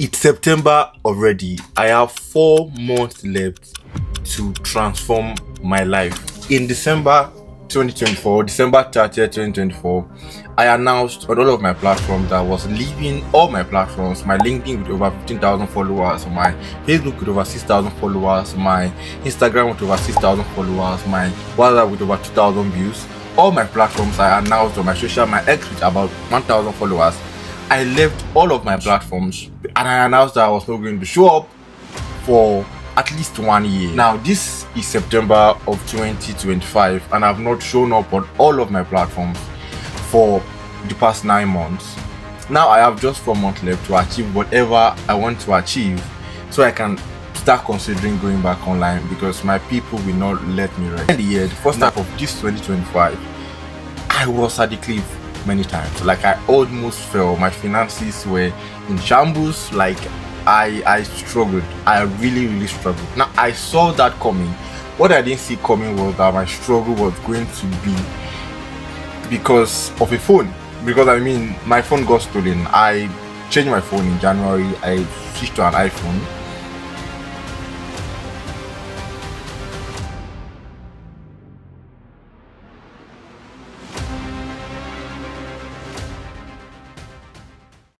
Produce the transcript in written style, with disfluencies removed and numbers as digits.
It's September already. I have 4 months left to transform my life. In December 2024, December 30th, 2024, I announced on all of my platforms that I was leaving all my platforms, my LinkedIn with over 15,000 followers, my Facebook with over 6,000 followers, my Instagram with over 6,000 followers, my WhatsApp with over 2,000 views. All my platforms I announced on my social, my X with about 1,000 followers. I left all of my platforms and I announced that I was not going to show up for at least 1 year. Now this is September of 2025 and I've not shown up on all of my platforms for the past 9 months. Now I have just 4 months left to achieve whatever I want to achieve, so I can start considering going back online, because my people will not let me rest. In the year, the first half of this 2025, I was at the cliff many times. Like, I almost fell. My finances were in shambles. Like, I struggled. I really struggled. Now I saw that coming. What I didn't see coming was that my struggle was going to be because of a phone. Because my phone got stolen. I changed my phone in January. I switched to an iPhone.